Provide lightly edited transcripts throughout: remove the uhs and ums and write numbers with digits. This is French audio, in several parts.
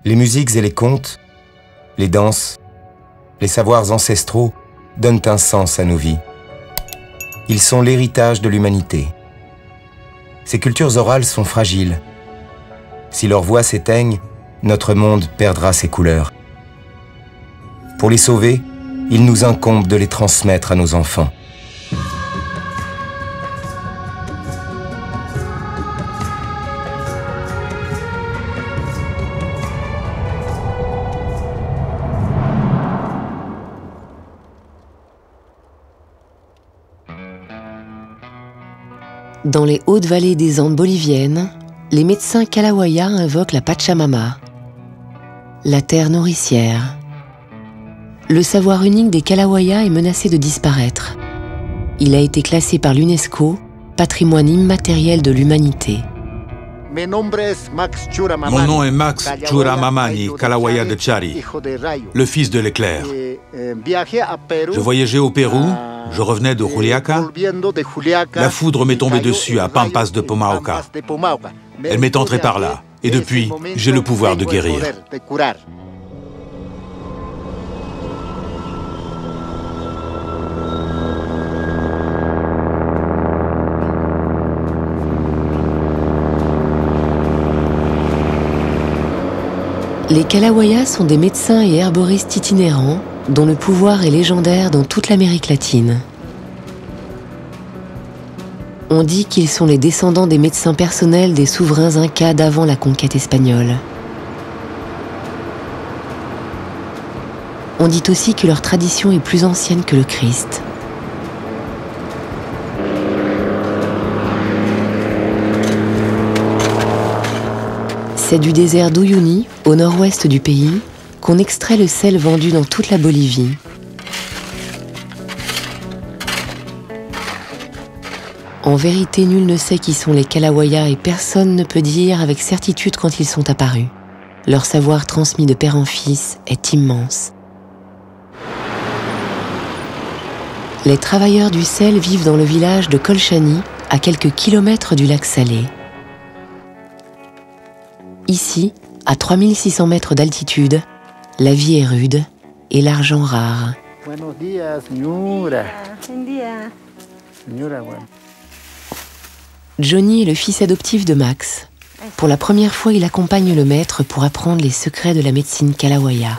Les musiques et les contes, les danses, les savoirs ancestraux donnent un sens à nos vies. Ils sont l'héritage de l'humanité. Ces cultures orales sont fragiles. Si leurs voix s'éteignent, notre monde perdra ses couleurs. Pour les sauver, il nous incombe de les transmettre à nos enfants. Dans les hautes vallées des Andes boliviennes, les médecins Kalawaya invoquent la Pachamama, la terre nourricière. Le savoir unique des Kalawaya est menacé de disparaître. Il a été classé par l'UNESCO, patrimoine immatériel de l'humanité. Mon nom est Max Churamamani Kalawaya de Chari, le fils de l'éclair. Je voyageais au Pérou, je revenais de Juliaca. La foudre m'est tombée dessus à Pampas de Pomauca. Elle m'est entrée par là, et depuis, j'ai le pouvoir de guérir. Les Kalawaya sont des médecins et herboristes itinérants dont le pouvoir est légendaire dans toute l'Amérique latine. On dit qu'ils sont les descendants des médecins personnels des souverains incas d'avant la conquête espagnole. On dit aussi que leur tradition est plus ancienne que le Christ. C'est du désert d'Uyuni, au nord-ouest du pays, qu'on extrait le sel vendu dans toute la Bolivie. En vérité, nul ne sait qui sont les Kalawaya et personne ne peut dire avec certitude quand ils sont apparus. Leur savoir transmis de père en fils est immense. Les travailleurs du sel vivent dans le village de Colchani, à quelques kilomètres du lac Salé. Ici, à 3600 mètres d'altitude, la vie est rude et l'argent rare. Johnny est le fils adoptif de Max. Pour la première fois, il accompagne le maître pour apprendre les secrets de la médecine Kalawaya.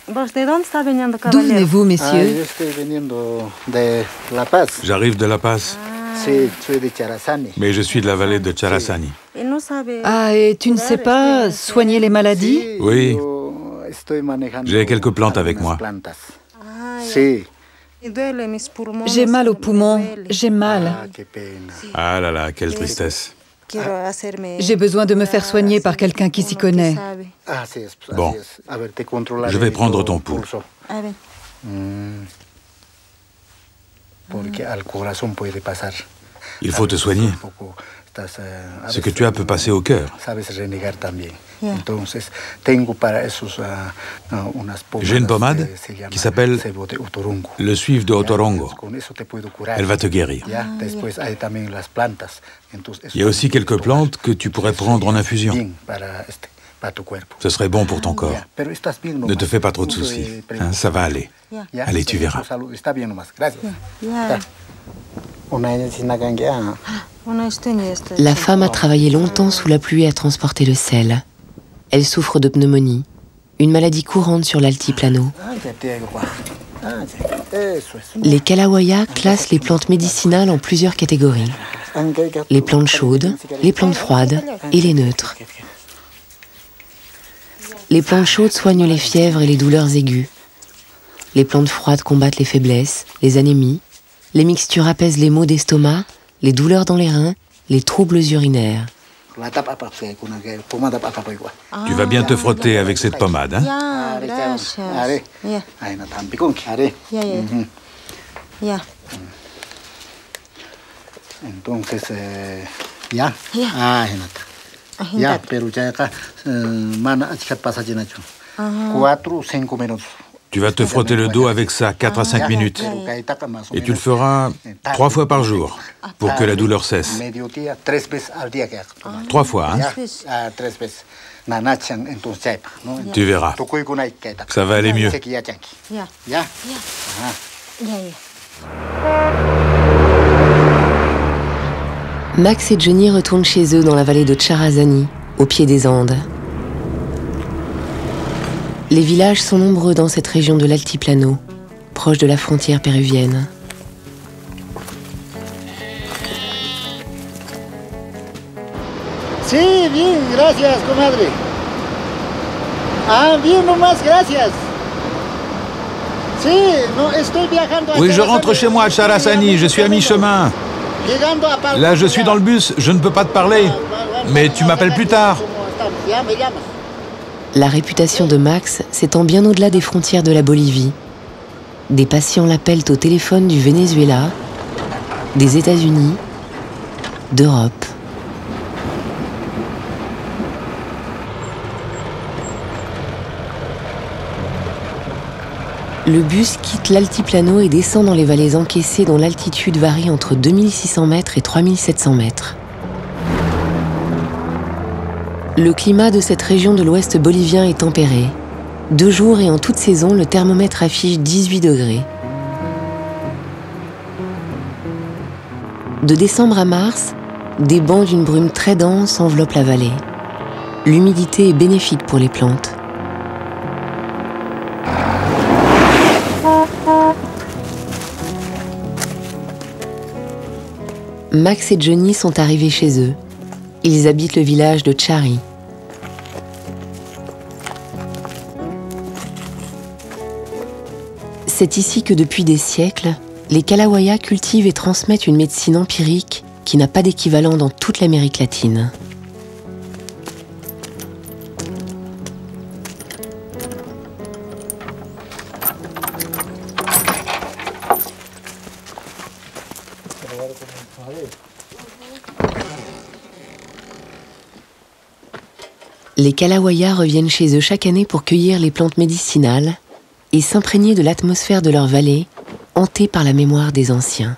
D'où venez-vous, messieurs? J'arrive de La Paz, mais je suis de la vallée de Charazani. Ah, et tu ne sais pas soigner les maladies? Oui, j'ai quelques plantes avec moi. J'ai mal aux poumons, j'ai mal. Ah là là, quelle tristesse. J'ai besoin de me faire soigner par quelqu'un qui s'y connaît. Bon, je vais prendre ton pouls. Il faut te soigner. Ce que tu as peut passer au cœur. J'ai une pommade qui s'appelle le suif de Otorongo. Elle va te guérir. Il y a aussi quelques plantes que tu pourrais prendre en infusion. Ce serait bon pour ton corps. Ne te fais pas trop de soucis. Hein, ça va aller. Allez, tu verras. La femme a travaillé longtemps sous la pluie à transporter le sel. Elle souffre de pneumonie, une maladie courante sur l'altiplano. Les Kalawaya classent les plantes médicinales en plusieurs catégories. Les plantes chaudes, les plantes froides et les neutres. Les plantes chaudes soignent les fièvres et les douleurs aiguës. Les plantes froides combattent les faiblesses, les anémies. Les mixtures apaisent les maux d'estomac, les douleurs dans les reins, les troubles urinaires. Tu vas bien te frotter avec cette pommade, hein? Tu vas te frotter le dos avec ça 4 à 5 minutes. Et tu le feras 3 fois par jour pour que la douleur cesse. 3 fois, hein? Tu verras. Ça va aller mieux. Max et Johnny retournent chez eux dans la vallée de Charazani, au pied des Andes. Les villages sont nombreux dans cette région de l'Altiplano, proche de la frontière péruvienne. Sí, bien, gracias, comadre. Ah, bien nomás, gracias. Sí, no, estoy viajando a Oui, je rentre chez moi à Charazani, je suis à mi-chemin. Là, je suis dans le bus, je ne peux pas te parler. Mais tu m'appelles plus tard. La réputation de Max s'étend bien au-delà des frontières de la Bolivie. Des patients l'appellent au téléphone du Venezuela, des États-Unis, d'Europe. Le bus quitte l'Altiplano et descend dans les vallées encaissées dont l'altitude varie entre 2600 mètres et 3700 mètres. Le climat de cette région de l'ouest bolivien est tempéré. De jour et en toute saison, le thermomètre affiche 18 degrés. De décembre à mars, des bancs d'une brume très dense enveloppent la vallée. L'humidité est bénéfique pour les plantes. Max et Johnny sont arrivés chez eux. Ils habitent le village de Chari. C'est ici que depuis des siècles, les Kalawaya cultivent et transmettent une médecine empirique qui n'a pas d'équivalent dans toute l'Amérique latine. Les Kalawaya reviennent chez eux chaque année pour cueillir les plantes médicinales et s'imprégner de l'atmosphère de leur vallée, hantée par la mémoire des anciens.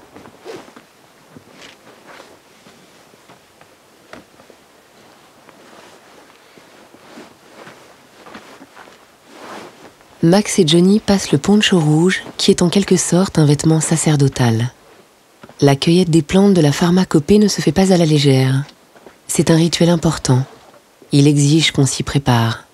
Max et Johnny passent le poncho rouge, qui est en quelque sorte un vêtement sacerdotal. La cueillette des plantes de la pharmacopée ne se fait pas à la légère. C'est un rituel important. Il exige qu'on s'y prépare.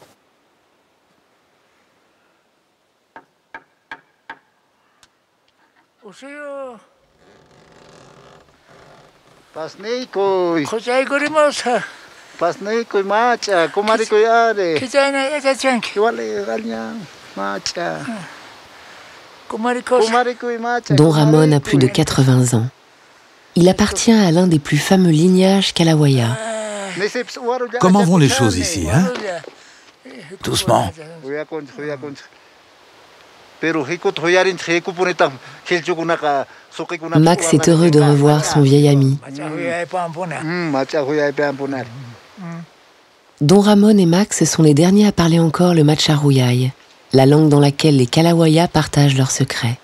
Don Ramon a plus de 80 ans. Il appartient à l'un des plus fameux lignages Kalawaya. Comment vont les choses ici, hein? Doucement. Max est heureux de revoir son vieil ami. Don Ramon et Max sont les derniers à parler encore le Macharuyay, la langue dans laquelle les Kalawaya partagent leurs secrets.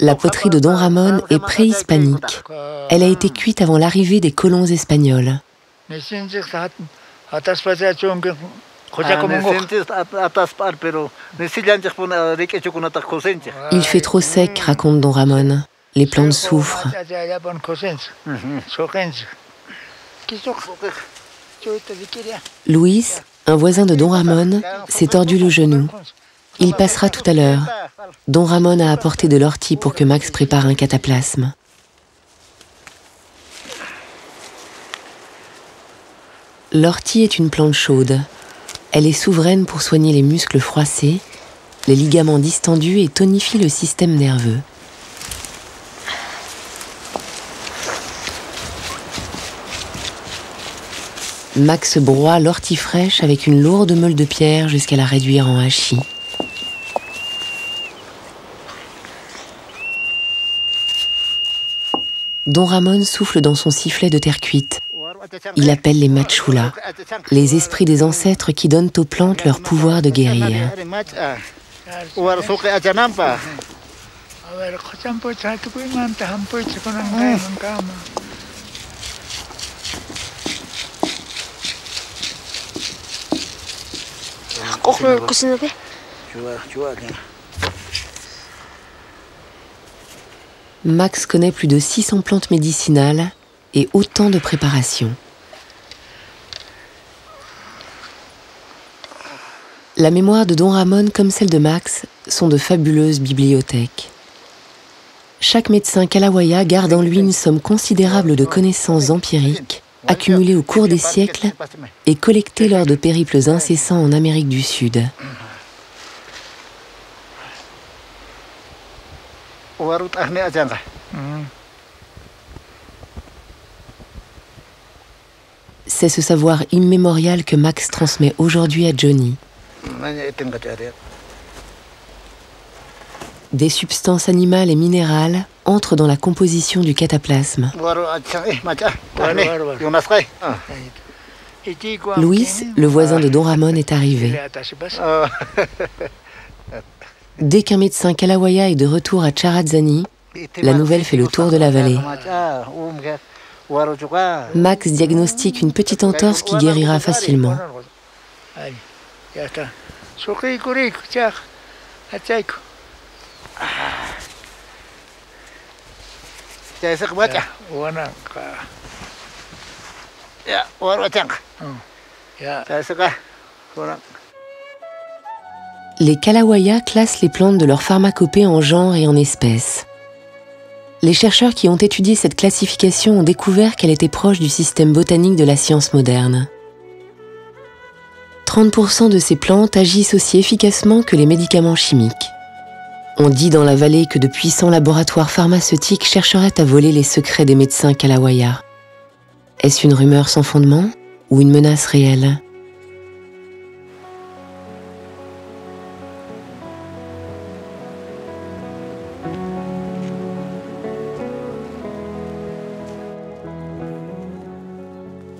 La poterie de Don Ramon est préhispanique. Elle a été cuite avant l'arrivée des colons espagnols. Il fait trop sec, raconte Don Ramon. Les plantes souffrent. Luis, un voisin de Don Ramon, s'est tordu le genou. Il passera tout à l'heure. Don Ramon a apporté de l'ortie pour que Max prépare un cataplasme. L'ortie est une plante chaude. Elle est souveraine pour soigner les muscles froissés, les ligaments distendus et tonifie le système nerveux. Max broie l'ortie fraîche avec une lourde meule de pierre jusqu'à la réduire en hachis. Don Ramon souffle dans son sifflet de terre cuite. il appelle les Machula, les esprits des ancêtres qui donnent aux plantes leur pouvoir de guérir. Max connaît plus de 600 plantes médicinales et autant de préparations. La mémoire de Don Ramon comme celle de Max sont de fabuleuses bibliothèques. Chaque médecin kalawaya garde en lui une somme considérable de connaissances empiriques accumulées au cours des siècles et collectées lors de périples incessants en Amérique du Sud. C'est ce savoir immémorial que Max transmet aujourd'hui à Johnny. Des substances animales et minérales entrent dans la composition du cataplasme. Luis, le voisin de Don Ramon, est arrivé. Dès qu'un médecin kalawaya est de retour à Charadzani, la nouvelle fait le tour de la vallée. Max diagnostique une petite entorse qui guérira facilement. Les kalawaya classent les plantes de leur pharmacopée en genres et en espèces. Les chercheurs qui ont étudié cette classification ont découvert qu'elle était proche du système botanique de la science moderne. 30% de ces plantes agissent aussi efficacement que les médicaments chimiques. On dit dans la vallée que de puissants laboratoires pharmaceutiques chercheraient à voler les secrets des médecins kalawaya. Est-ce une rumeur sans fondement ou une menace réelle ?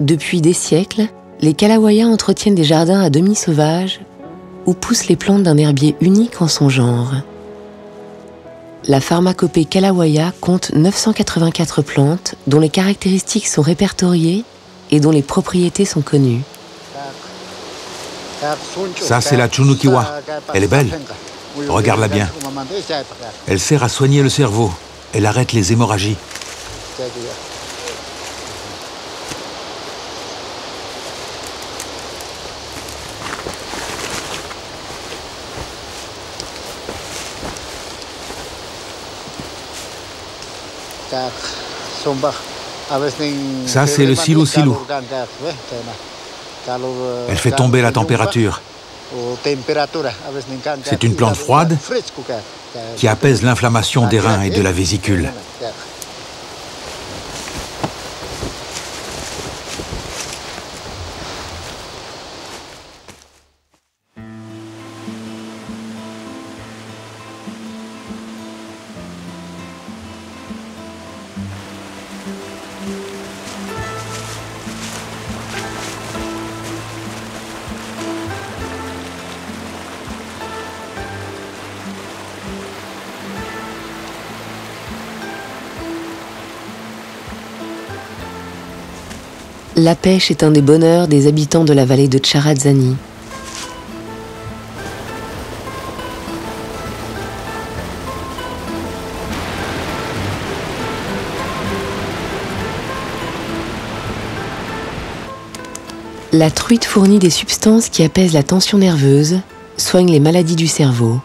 Depuis des siècles, les kalawaya entretiennent des jardins à demi sauvages où poussent les plantes d'un herbier unique en son genre. La pharmacopée kalawaya compte 984 plantes dont les caractéristiques sont répertoriées et dont les propriétés sont connues. Ça, c'est la Chunukiwa. Elle est belle. Regarde-la bien. Elle sert à soigner le cerveau. Elle arrête les hémorragies. Ça, c'est le silu-silu. Elle fait tomber la température. C'est une plante froide qui apaise l'inflammation des reins et de la vésicule. La pêche est un des bonheurs des habitants de la vallée de Charadzani. La truite fournit des substances qui apaisent la tension nerveuse, soignent les maladies du cerveau.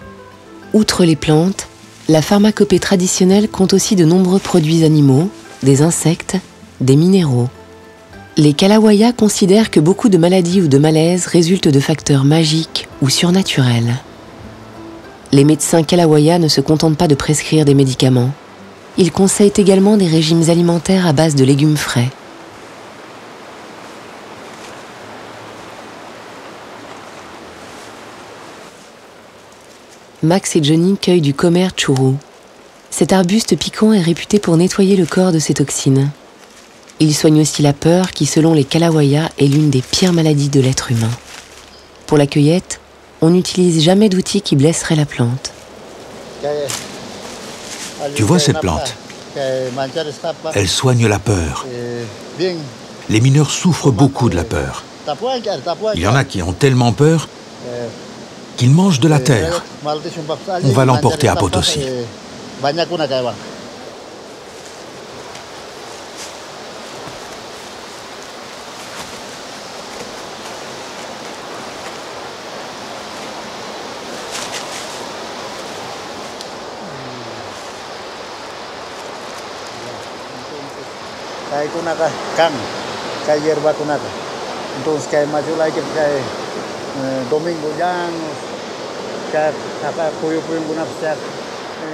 Outre les plantes, la pharmacopée traditionnelle compte aussi de nombreux produits animaux, des insectes, des minéraux. Les kalawaya considèrent que beaucoup de maladies ou de malaises résultent de facteurs magiques ou surnaturels. Les médecins kalawaya ne se contentent pas de prescrire des médicaments. Ils conseillent également des régimes alimentaires à base de légumes frais. Max et Johnny cueillent du comer churu. Cet arbuste piquant est réputé pour nettoyer le corps de ses toxines. Il soigne aussi la peur qui, selon les Kalawaya, est l'une des pires maladies de l'être humain. Pour la cueillette, on n'utilise jamais d'outils qui blesseraient la plante. Tu vois cette plante? Elle soigne la peur. Les mineurs souffrent beaucoup de la peur. Il y en a qui ont tellement peur qu'ils mangent de la terre. On va l'emporter à Potosí.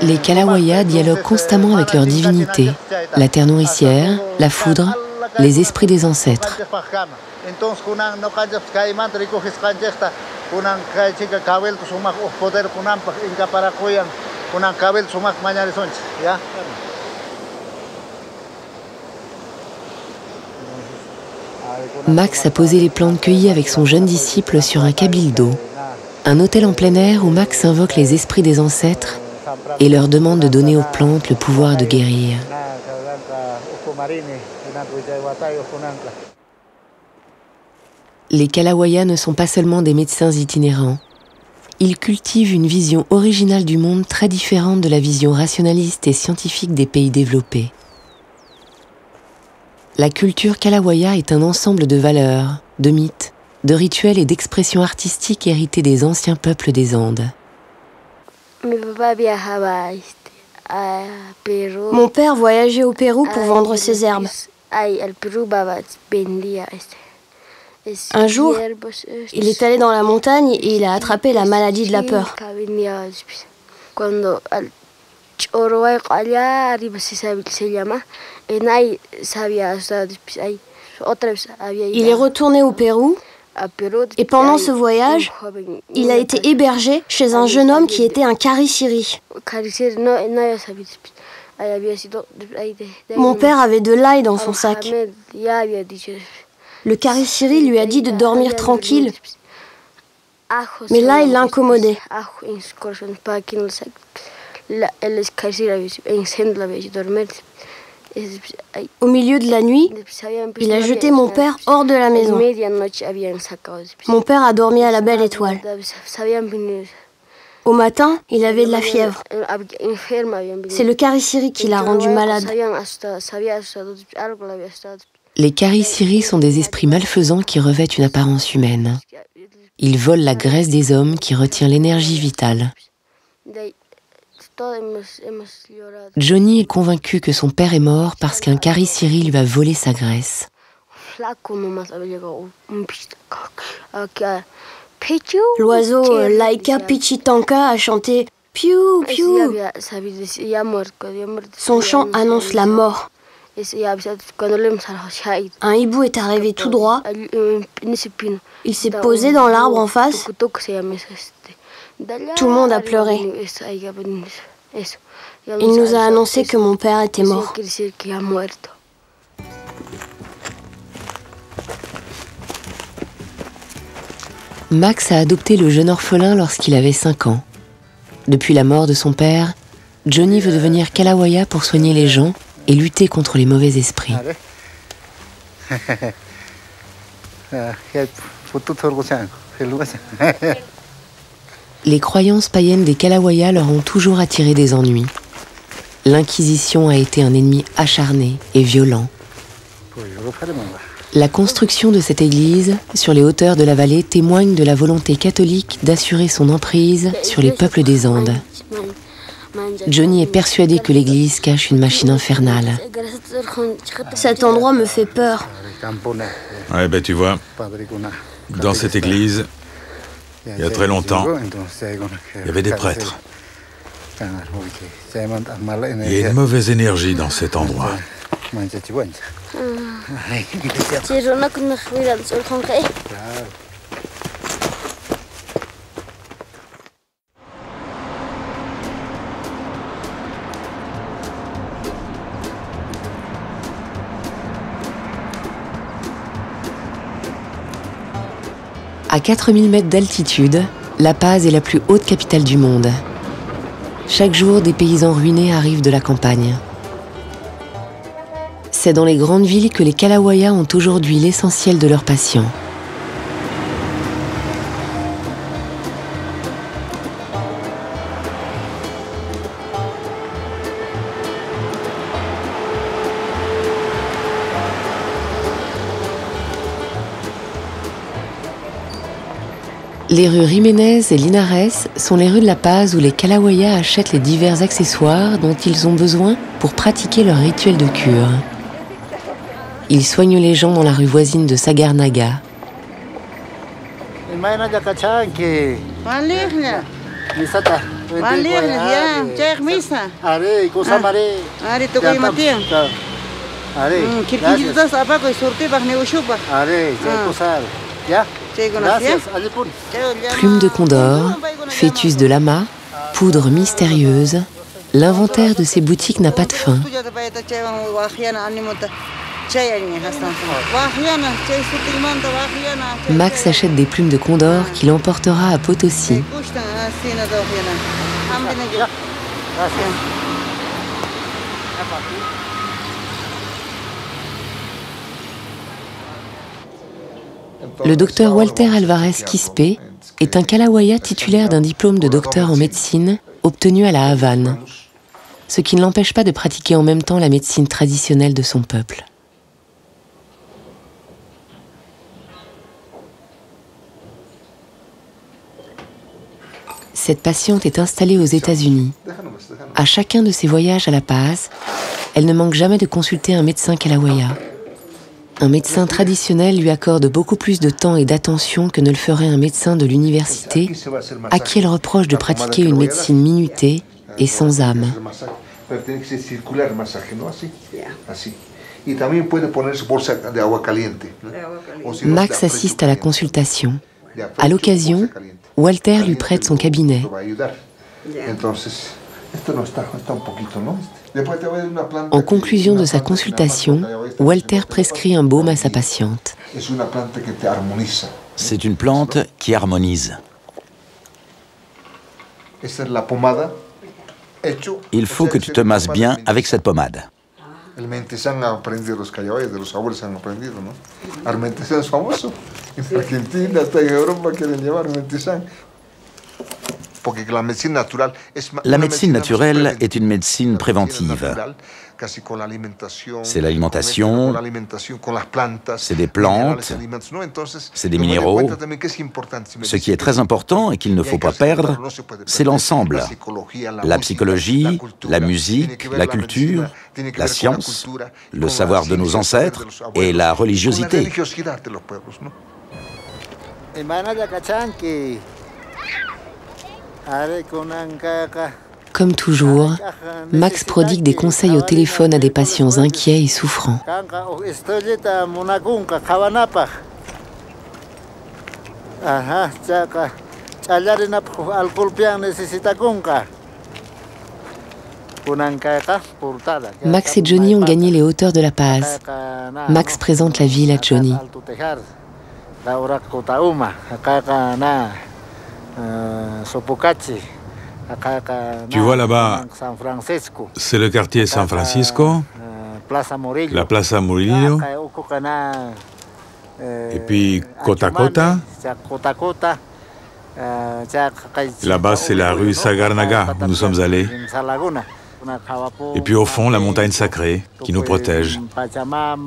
Les Kalawaya dialoguent constamment avec leur divinité, la terre nourricière, la foudre, les esprits des ancêtres. Max a posé les plantes cueillies avec son jeune disciple sur un cabildo, un hôtel en plein air où Max invoque les esprits des ancêtres et leur demande de donner aux plantes le pouvoir de guérir. Les Kalawaya ne sont pas seulement des médecins itinérants. Ils cultivent une vision originale du monde très différente de la vision rationaliste et scientifique des pays développés. La culture Kalawaya est un ensemble de valeurs, de mythes, de rituels et d'expressions artistiques hérités des anciens peuples des Andes. Mon père voyageait au Pérou pour vendre ses herbes. Un jour, il est allé dans la montagne et il a attrapé la maladie de la peur. Il est retourné au Pérou et pendant ce voyage, il a été hébergé chez un jeune homme qui était un Karissiri. Mon père avait de l'ail dans son sac. Le Karissiri lui a dit de dormir tranquille, mais l'ail l'incommodait. Au milieu de la nuit, il a jeté mon père hors de la maison. Mon père a dormi à la belle étoile. Au matin, il avait de la fièvre. C'est le Karissiri qui l'a rendu malade. Les Karissiri sont des esprits malfaisants qui revêtent une apparence humaine. Ils volent la graisse des hommes qui retient l'énergie vitale. Johnny est convaincu que son père est mort parce qu'un Karissiri lui a volé sa graisse. L'oiseau Laika Pichitanka a chanté « Piou, piou ». Son chant annonce la mort. Un hibou est arrivé tout droit. Il s'est posé dans l'arbre en face. Tout le monde a pleuré. Il nous a annoncé que mon père était mort. Max a adopté le jeune orphelin lorsqu'il avait 5 ans. Depuis la mort de son père, Johnny veut devenir Kalawaya pour soigner les gens et lutter contre les mauvais esprits. Les croyances païennes des Kalawaya leur ont toujours attiré des ennuis. L'Inquisition a été un ennemi acharné et violent. La construction de cette église, sur les hauteurs de la vallée, témoigne de la volonté catholique d'assurer son emprise sur les peuples des Andes. Johnny est persuadé que l'église cache une machine infernale. Cet endroit me fait peur. Ouais, ben tu vois, dans cette église, il y a très longtemps, il y avait des prêtres. Il y a une mauvaise énergie dans cet endroit. À 4000 mètres d'altitude, La Paz est la plus haute capitale du monde. Chaque jour, des paysans ruinés arrivent de la campagne. C'est dans les grandes villes que les Kalawayas ont aujourd'hui l'essentiel de leurs patients. Les rues Jiménez et Linares sont les rues de La Paz où les Kalawayas achètent les divers accessoires dont ils ont besoin pour pratiquer leur rituel de cure. Ils soignent les gens dans la rue voisine de Sagarnaga. Plume de condor, fœtus de lama, poudre mystérieuse, l'inventaire de ces boutiques n'a pas de fin. Max achète des plumes de condor qu'il emportera à Potosí. Le docteur Walter Alvarez Quispe est un Kalawaya titulaire d'un diplôme de docteur en médecine obtenu à La Havane, ce qui ne l'empêche pas de pratiquer en même temps la médecine traditionnelle de son peuple. Cette patiente est installée aux États-Unis. À chacun de ses voyages à La Paz, elle ne manque jamais de consulter un médecin Kalawaya. Un médecin traditionnel lui accorde beaucoup plus de temps et d'attention que ne le ferait un médecin de l'université, à qui elle reproche de pratiquer une médecine minutée et sans âme. Max assiste à la consultation. À l'occasion, Walter lui prête son cabinet. En conclusion de sa consultation, Walter prescrit un baume à sa patiente. C'est une plante qui harmonise. Il faut que tu te masses bien avec cette pommade. La médecine naturelle est une médecine préventive. C'est l'alimentation, c'est des plantes, c'est des minéraux. Ce qui est très important et qu'il ne faut pas perdre, c'est l'ensemble. La psychologie, la musique, la culture, la science, le savoir de nos ancêtres et la religiosité. Comme toujours, Max prodigue des conseils au téléphone à des patients inquiets et souffrants. Max et Johnny ont gagné les hauteurs de La Paz. Max présente la ville à Johnny. Tu vois là-bas, c'est le quartier San Francisco, la Plaza Murillo, et puis Cota Cota. Là-bas, c'est la rue Sagarnaga où nous sommes allés. Et puis au fond, la montagne sacrée qui nous protège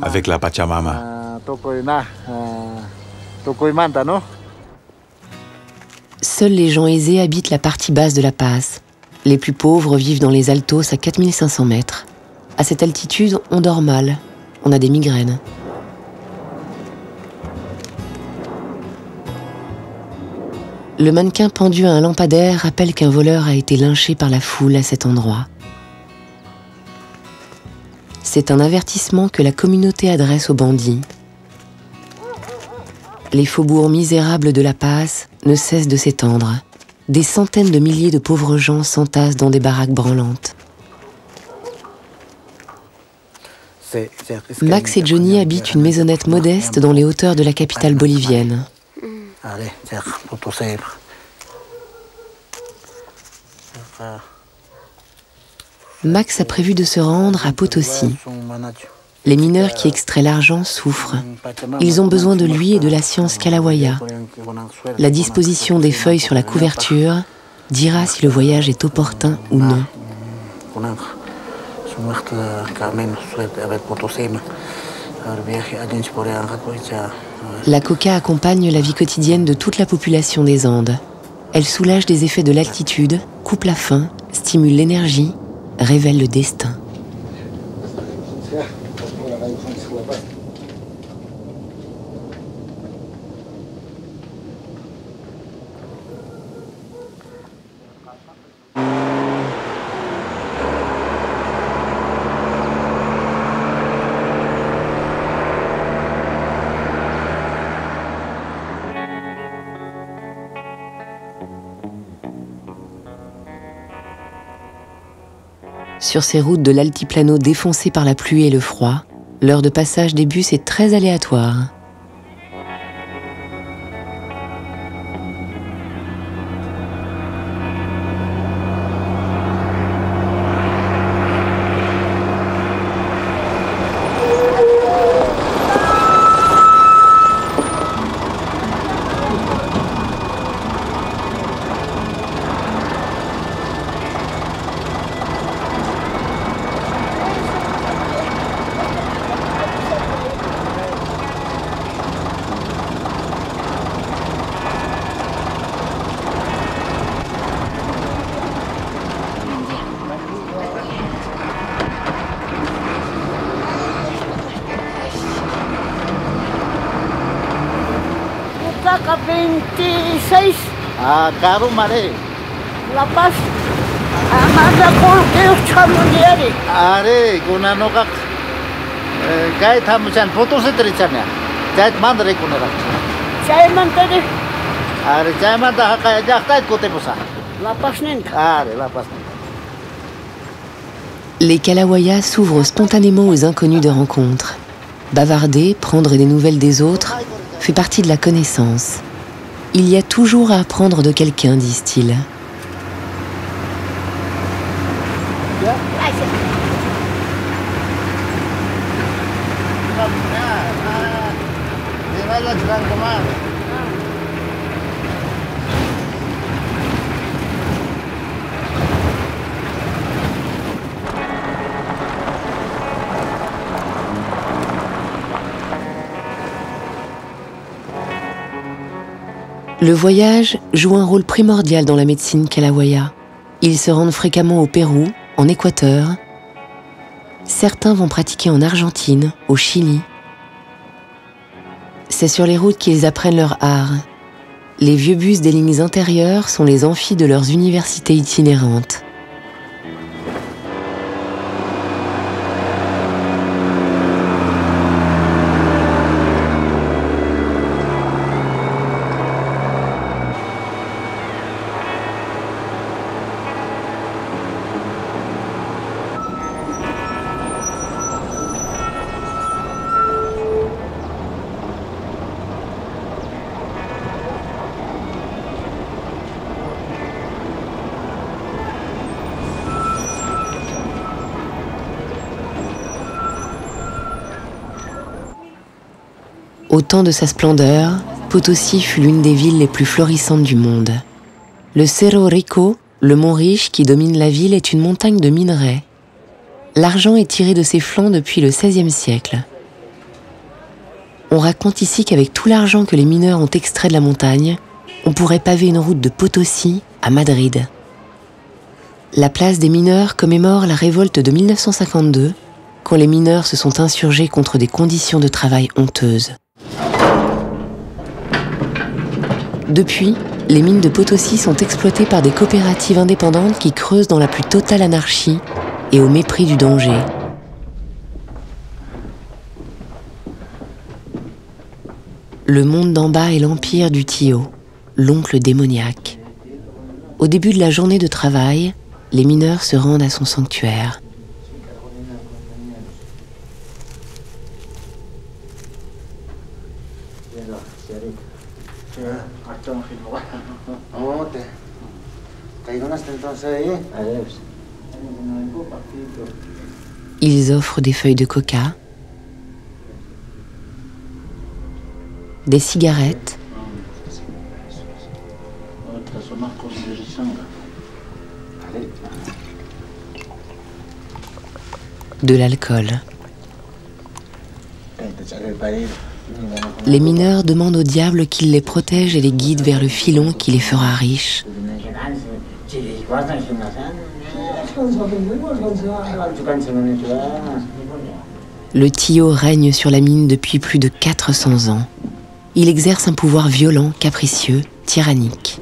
avec la Pachamama. Seuls les gens aisés habitent la partie basse de La Paz. Les plus pauvres vivent dans les altos à 4500 mètres. À cette altitude, on dort mal, on a des migraines. Le mannequin pendu à un lampadaire rappelle qu'un voleur a été lynché par la foule à cet endroit. C'est un avertissement que la communauté adresse aux bandits. Les faubourgs misérables de La Paz ne cessent de s'étendre. Des centaines de milliers de pauvres gens s'entassent dans des baraques branlantes. Max et Johnny habitent une maisonnette modeste dans les hauteurs de la capitale bolivienne. Max a prévu de se rendre à Potosí. Les mineurs qui extraient l'argent souffrent. Ils ont besoin de lui et de la science kalawaya. La disposition des feuilles sur la couverture dira si le voyage est opportun ou non. La coca accompagne la vie quotidienne de toute la population des Andes. Elle soulage des effets de l'altitude, coupe la faim, stimule l'énergie, révèle le destin. Sur ces routes de l'altiplano défoncées par la pluie et le froid, l'heure de passage des bus est très aléatoire. Saca 26. Ah, caro mare. La Paz. Amanda Colqueos Chamunieri. Are, Gunanoka. Gait Hamusan, Potosetrichania. Gait Mandre Kunera. Chaimantari. Are, Chaimanta Haka Jachtai Koteposa. La Paz Ninka. Are, La Paz. Les kalawayas s'ouvrent spontanément aux inconnus de rencontre. Bavarder, prendre des nouvelles des autres, fait partie de la connaissance. Il y a toujours à apprendre de quelqu'un, disent-ils. Le voyage joue un rôle primordial dans la médecine kalawaya. Ils se rendent fréquemment au Pérou, en Équateur. Certains vont pratiquer en Argentine, au Chili. C'est sur les routes qu'ils apprennent leur art. Les vieux bus des lignes intérieures sont les amphis de leurs universités itinérantes. Au temps de sa splendeur, Potosí fut l'une des villes les plus florissantes du monde. Le Cerro Rico, le mont riche qui domine la ville, est une montagne de minerais. L'argent est tiré de ses flancs depuis le XVIe siècle. On raconte ici qu'avec tout l'argent que les mineurs ont extrait de la montagne, on pourrait paver une route de Potosí à Madrid. La place des mineurs commémore la révolte de 1952, quand les mineurs se sont insurgés contre des conditions de travail honteuses. Depuis, les mines de Potosí sont exploitées par des coopératives indépendantes qui creusent dans la plus totale anarchie et au mépris du danger. Le monde d'en bas est l'empire du Tío, l'oncle démoniaque. Au début de la journée de travail, les mineurs se rendent à son sanctuaire. Ils offrent des feuilles de coca, des cigarettes, de l'alcool. Les mineurs demandent au diable qu'il les protège et les guide vers le filon qui les fera riches. Le Tio règne sur la mine depuis plus de 400 ans. Il exerce un pouvoir violent, capricieux, tyrannique.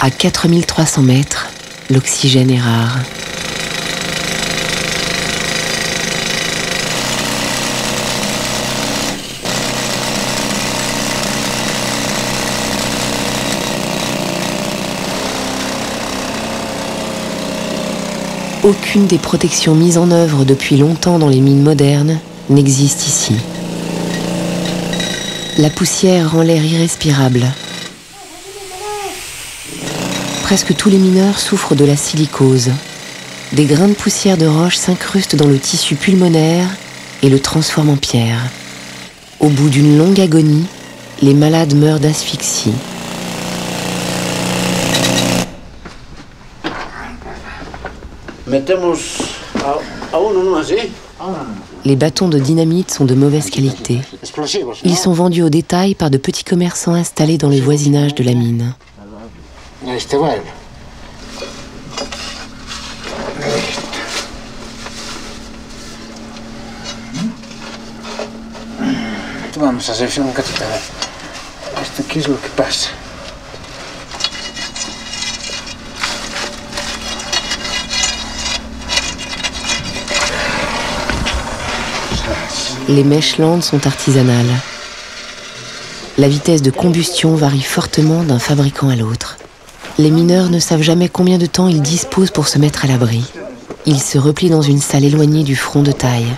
À 4300 mètres, l'oxygène est rare. Aucune des protections mises en œuvre depuis longtemps dans les mines modernes n'existe ici. La poussière rend l'air irrespirable. Presque tous les mineurs souffrent de la silicose. Des grains de poussière de roche s'incrustent dans le tissu pulmonaire et le transforment en pierre. Au bout d'une longue agonie, les malades meurent d'asphyxie. Les bâtons de dynamite sont de mauvaise qualité. Ils sont vendus au détail par de petits commerçants installés dans le voisinage de la mine. Vamos a hacer un cachito. ¿Qué es lo que pasa? Les mèches lentes sont artisanales. La vitesse de combustion varie fortement d'un fabricant à l'autre. Les mineurs ne savent jamais combien de temps ils disposent pour se mettre à l'abri. Ils se replient dans une salle éloignée du front de taille.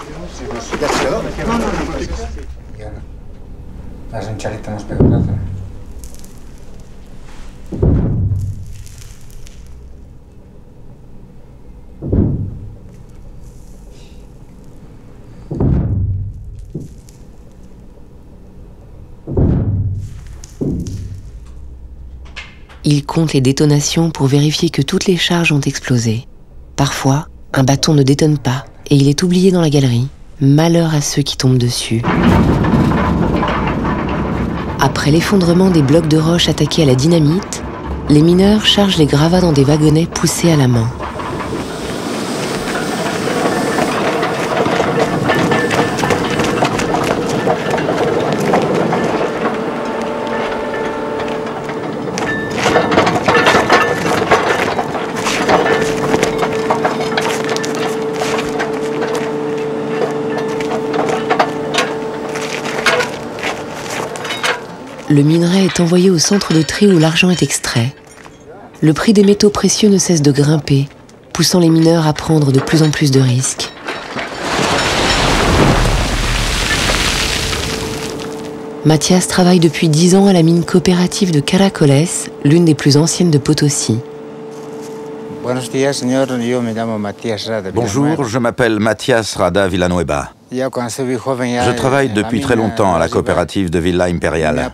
Ils comptent les détonations pour vérifier que toutes les charges ont explosé. Parfois, un bâton ne détonne pas et il est oublié dans la galerie. Malheur à ceux qui tombent dessus. Après l'effondrement des blocs de roche attaqués à la dynamite, les mineurs chargent les gravats dans des wagonnets poussés à la main. Le minerai est envoyé au centre de tri où l'argent est extrait. Le prix des métaux précieux ne cesse de grimper, poussant les mineurs à prendre de plus en plus de risques. Mathias travaille depuis 10 ans à la mine coopérative de Caracoles, l'une des plus anciennes de Potosí. Bonjour, je m'appelle Mathias Rada Villanueva. Je travaille depuis très longtemps à la coopérative de Villa Imperial.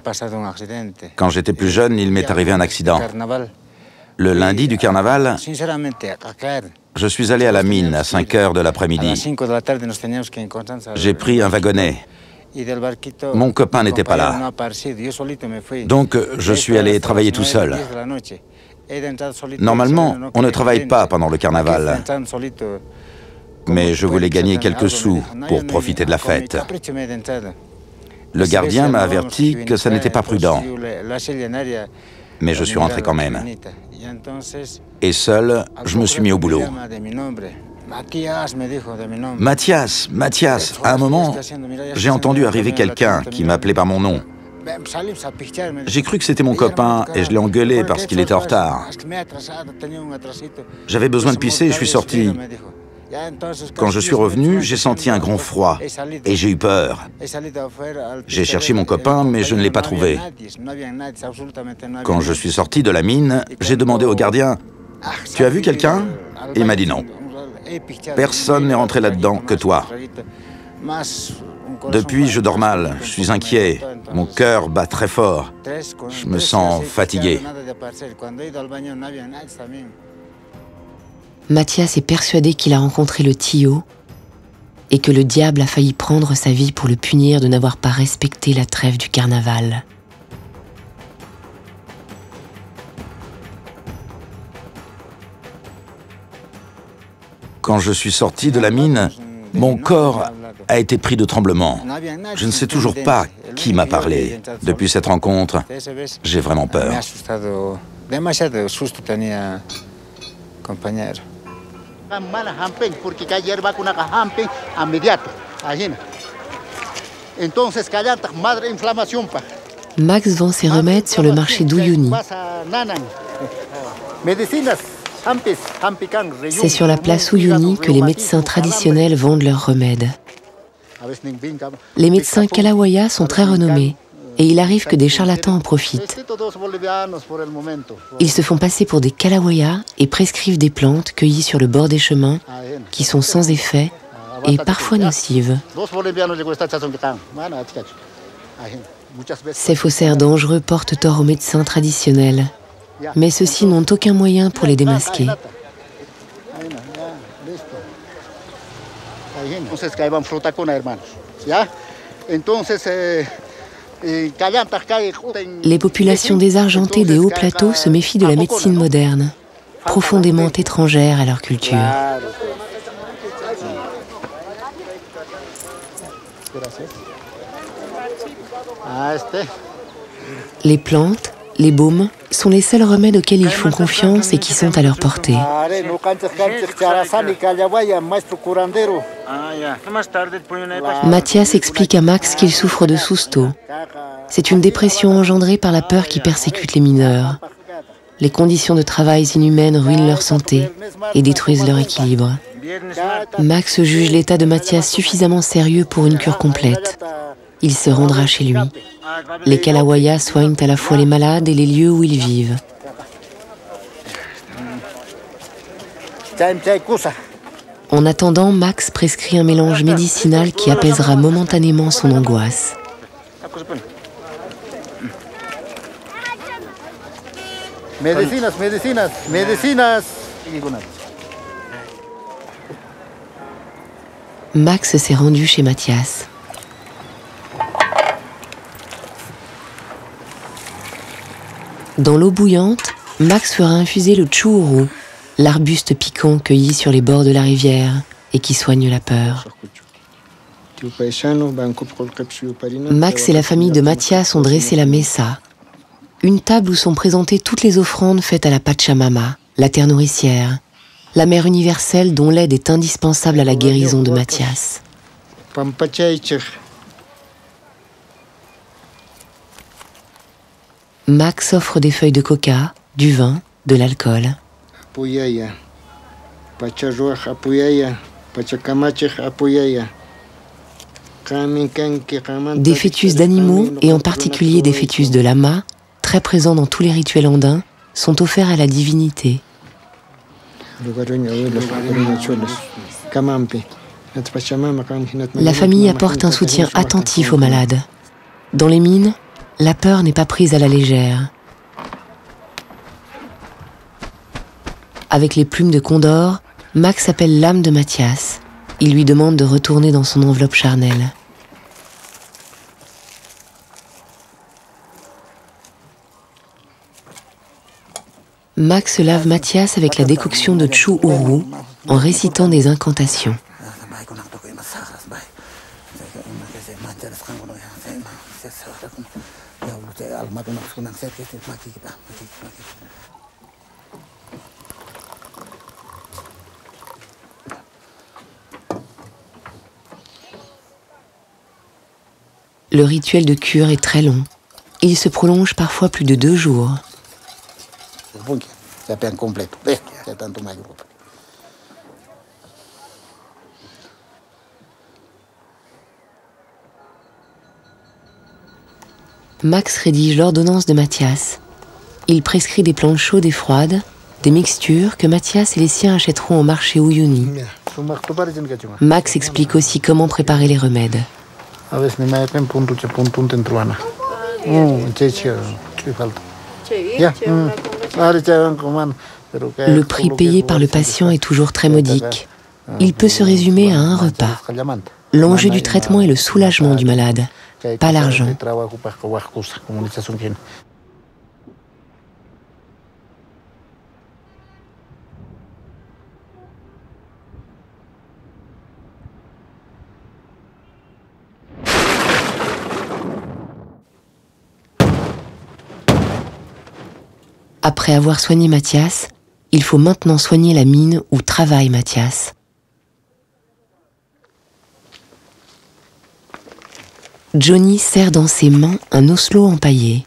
Quand j'étais plus jeune, il m'est arrivé un accident. Le lundi du carnaval, je suis allé à la mine à 5 h de l'après-midi. J'ai pris un wagonnet. Mon copain n'était pas là. Donc, je suis allé travailler tout seul. Normalement, on ne travaille pas pendant le carnaval. Mais je voulais gagner quelques sous pour profiter de la fête. Le gardien m'a averti que ça n'était pas prudent. Mais je suis rentré quand même. Et seul, je me suis mis au boulot. Mathias, à un moment, j'ai entendu arriver quelqu'un qui m'appelait par mon nom. J'ai cru que c'était mon copain et je l'ai engueulé parce qu'il était en retard. J'avais besoin de pisser et je suis sorti. Quand je suis revenu, j'ai senti un grand froid et j'ai eu peur. J'ai cherché mon copain, mais je ne l'ai pas trouvé. Quand je suis sorti de la mine, j'ai demandé au gardien « Tu as vu quelqu'un » Et il m'a dit non. Personne n'est rentré là-dedans que toi. Depuis, je dors mal, je suis inquiet, mon cœur bat très fort, je me sens fatigué. Mathias est persuadé qu'il a rencontré le Tio et que le diable a failli prendre sa vie pour le punir de n'avoir pas respecté la trêve du carnaval. Quand je suis sorti de la mine, mon corps a été pris de tremblements. Je ne sais toujours pas qui m'a parlé. Depuis cette rencontre, j'ai vraiment peur. Max vend ses remèdes sur le marché d'Uyuni. C'est sur la place Uyuni que les médecins traditionnels vendent leurs remèdes. Les médecins Kalawaya sont très renommés et il arrive que des charlatans en profitent. Ils se font passer pour des Kalawaya et prescrivent des plantes cueillies sur le bord des chemins qui sont sans effet et parfois nocives. Ces faussaires dangereux portent tort aux médecins traditionnels, mais ceux-ci n'ont aucun moyen pour les démasquer. Les populations désargentées des hauts plateaux se méfient de la médecine moderne, profondément étrangère à leur culture. Les plantes, les baumes, sont les seuls remèdes auxquels ils font confiance et qui sont à leur portée. Mathias explique à Max qu'il souffre de susto. C'est une dépression engendrée par la peur qui persécute les mineurs. Les conditions de travail inhumaines ruinent leur santé et détruisent leur équilibre. Max juge l'état de Mathias suffisamment sérieux pour une cure complète. Il se rendra chez lui. Les Kalawaya soignent à la fois les malades et les lieux où ils vivent. En attendant, Max prescrit un mélange médicinal qui apaisera momentanément son angoisse. Max s'est rendu chez Mathias. Dans l'eau bouillante, Max fera infuser le churro, l'arbuste piquant cueilli sur les bords de la rivière et qui soigne la peur. Max et la famille de Mathias ont dressé la mesa, une table où sont présentées toutes les offrandes faites à la Pachamama, la terre nourricière, la mère universelle dont l'aide est indispensable à la guérison de Mathias. Max offre des feuilles de coca, du vin, de l'alcool. Des fœtus d'animaux, et en particulier des fœtus de lama, très présents dans tous les rituels andins, sont offerts à la divinité. La famille apporte un soutien attentif aux malades. Dans les mines, la peur n'est pas prise à la légère. Avec les plumes de condor, Max appelle l'âme de Mathias. Il lui demande de retourner dans son enveloppe charnelle. Max lave Mathias avec la décoction de churro en récitant des incantations. Le rituel de cure est très long. Il se prolonge parfois plus de 2 jours. Max rédige l'ordonnance de Mathias. Il prescrit des plantes chaudes et froides, des mixtures que Mathias et les siens achèteront au marché Uyuni. Max explique aussi comment préparer les remèdes. Le prix payé par le patient est toujours très modique. Il peut se résumer à un repas. L'enjeu du traitement est le soulagement du malade, pas l'argent. Après avoir soigné Mathias, il faut maintenant soigner la mine où travaille Mathias. Johnny serre dans ses mains un oslo empaillé.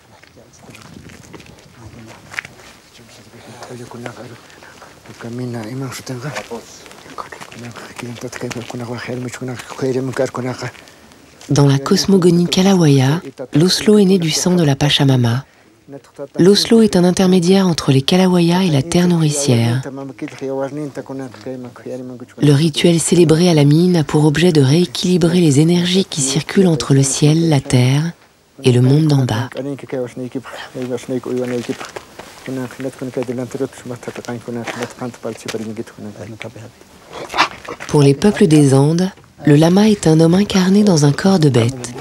Dans la cosmogonie Kalawaya, l'oslo est né du sang de la Pachamama. L'oslo est un intermédiaire entre les Kalawaya et la terre nourricière. Le rituel célébré à la mine a pour objet de rééquilibrer les énergies qui circulent entre le ciel, la terre et le monde d'en bas. Pour les peuples des Andes, le lama est un homme incarné dans un corps de bête.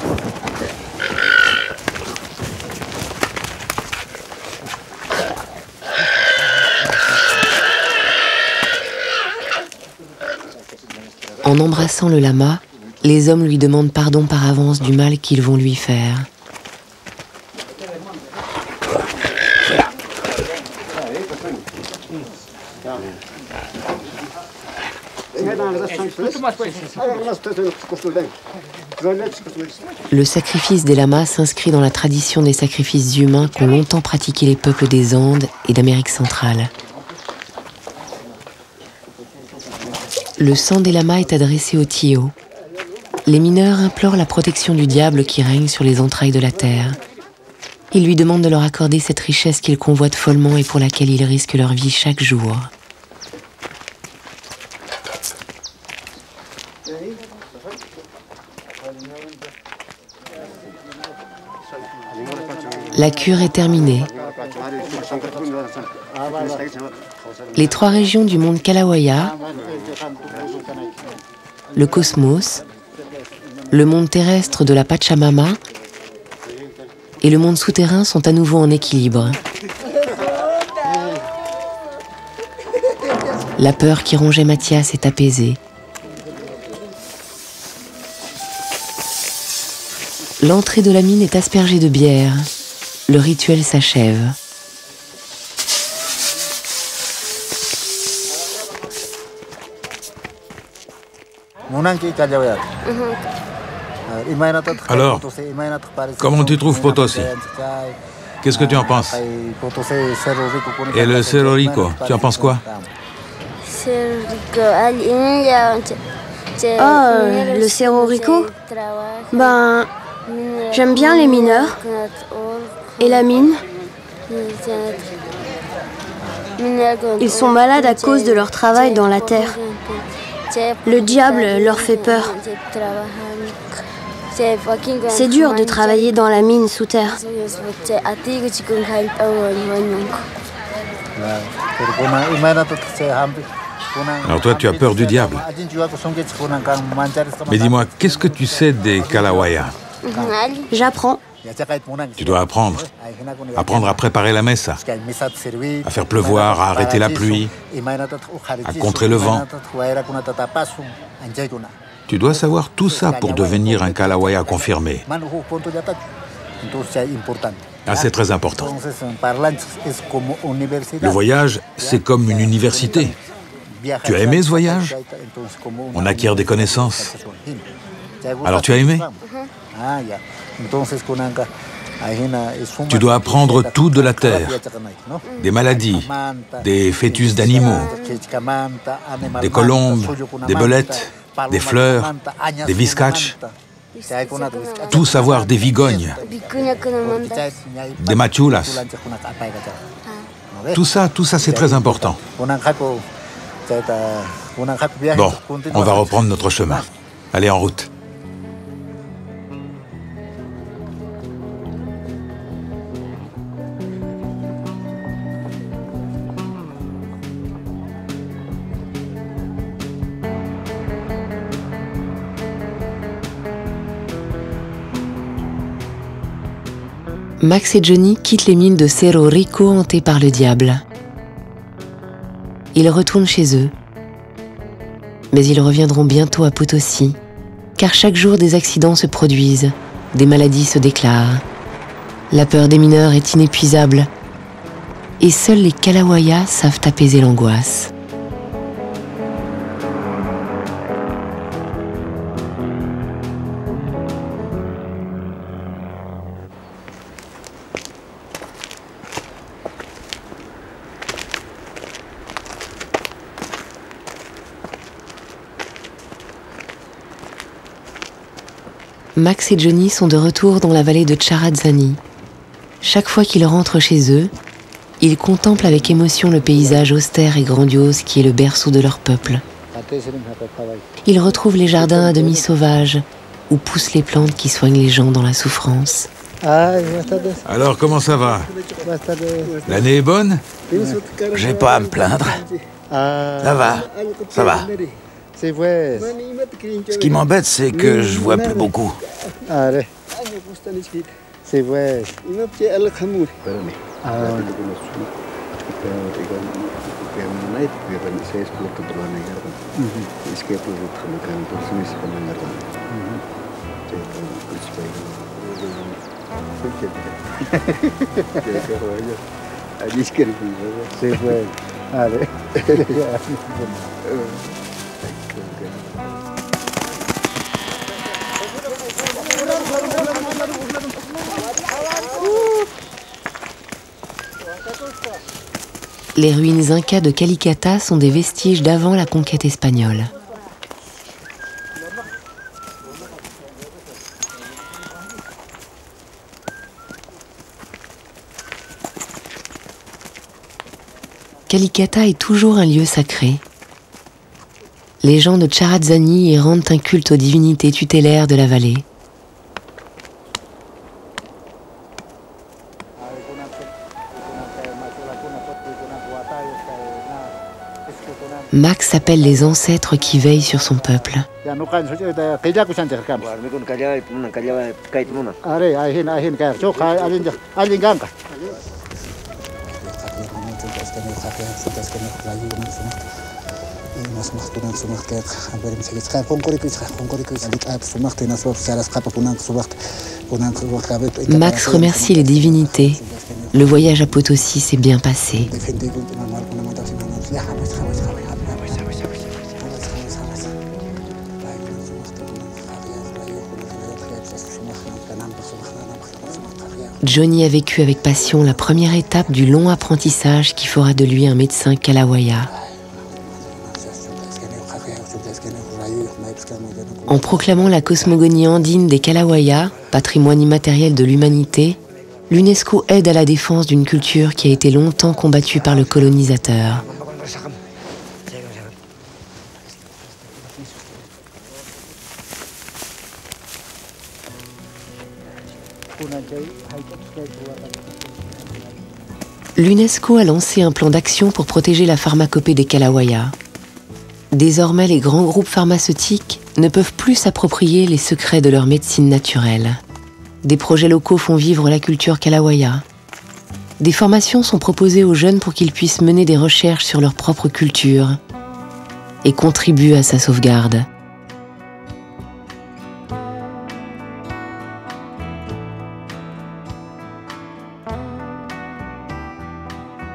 En embrassant le lama, les hommes lui demandent pardon par avance du mal qu'ils vont lui faire. Le sacrifice des lamas s'inscrit dans la tradition des sacrifices humains qu'ont longtemps pratiqué les peuples des Andes et d'Amérique centrale. Le sang des lamas est adressé au Tio. Les mineurs implorent la protection du diable qui règne sur les entrailles de la terre. Ils lui demandent de leur accorder cette richesse qu'ils convoitent follement et pour laquelle ils risquent leur vie chaque jour. La cure est terminée. Les 3 régions du monde Kalawaya, le cosmos, le monde terrestre de la Pachamama et le monde souterrain sont à nouveau en équilibre. La peur qui rongeait Mathias est apaisée. L'entrée de la mine est aspergée de bière. Le rituel s'achève. Alors, comment tu trouves Potosi? Qu'est-ce que tu en penses? Et le Cerro Rico, tu en penses quoi? Le Cerro Rico? Ben, j'aime bien les mineurs. Et la mine? Ils sont malades à cause de leur travail dans la terre. Le diable leur fait peur. C'est dur de travailler dans la mine sous terre. Alors toi, tu as peur du diable. Mais dis-moi, qu'est-ce que tu sais des Kalawaya? J'apprends. Tu dois apprendre. Apprendre à préparer la messe, à faire pleuvoir, à arrêter la pluie, à contrer le vent. Tu dois savoir tout ça pour devenir un Kalawaya confirmé. Ah, c'est très important. Le voyage, c'est comme une université. Tu as aimé ce voyage? On acquiert des connaissances. Alors tu as aimé? Tu dois apprendre tout de la terre, des maladies, des fœtus d'animaux, des colombes, des belettes, des fleurs, des viscaches, tout savoir des vigognes, des machulas. Tout ça c'est très important. Bon, on va reprendre notre chemin. Allez, en route. Max et Johnny quittent les mines de Cerro Rico hantées par le diable. Ils retournent chez eux. Mais ils reviendront bientôt à Potosi, car chaque jour des accidents se produisent, des maladies se déclarent. La peur des mineurs est inépuisable, et seuls les Kalawayas savent apaiser l'angoisse. Max et Johnny sont de retour dans la vallée de Charadzani. Chaque fois qu'ils rentrent chez eux, ils contemplent avec émotion le paysage austère et grandiose qui est le berceau de leur peuple. Ils retrouvent les jardins à demi sauvages, où poussent les plantes qui soignent les gens dans la souffrance. Alors, comment ça va? L'année est bonne? J'ai pas à me plaindre. Ça va, ça va. Ce qui m'embête, c'est que je vois plus beaucoup. Les ruines incas de Calicata sont des vestiges d'avant la conquête espagnole. Calicata est toujours un lieu sacré. Les gens de Charadzani y rendent un culte aux divinités tutélaires de la vallée. Max appelle les ancêtres qui veillent sur son peuple. Max remercie les divinités. Le voyage à Potosi s'est bien passé. Johnny a vécu avec passion la première étape du long apprentissage qui fera de lui un médecin Kalawaya. En proclamant la cosmogonie andine des Kalawaya, patrimoine immatériel de l'humanité, l'UNESCO aide à la défense d'une culture qui a été longtemps combattue par le colonisateur. L'UNESCO a lancé un plan d'action pour protéger la pharmacopée des Kalawaya. Désormais, les grands groupes pharmaceutiques ne peuvent plus s'approprier les secrets de leur médecine naturelle. Des projets locaux font vivre la culture Kalawaya. Des formations sont proposées aux jeunes pour qu'ils puissent mener des recherches sur leur propre culture et contribuent à sa sauvegarde.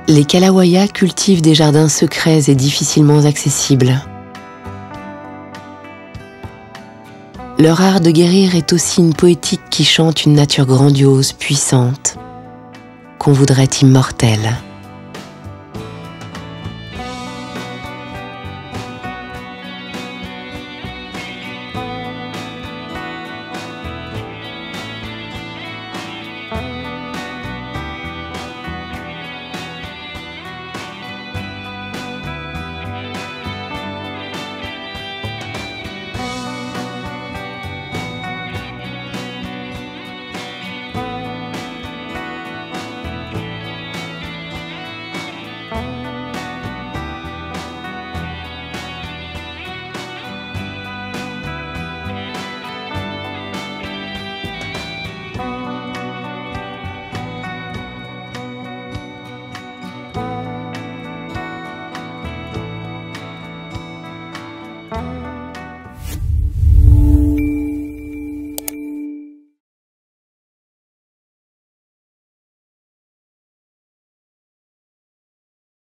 Les Kalawaya cultivent des jardins secrets et difficilement accessibles. Leur art de guérir est aussi une poétique qui chante une nature grandiose, puissante, qu'on voudrait immortelle.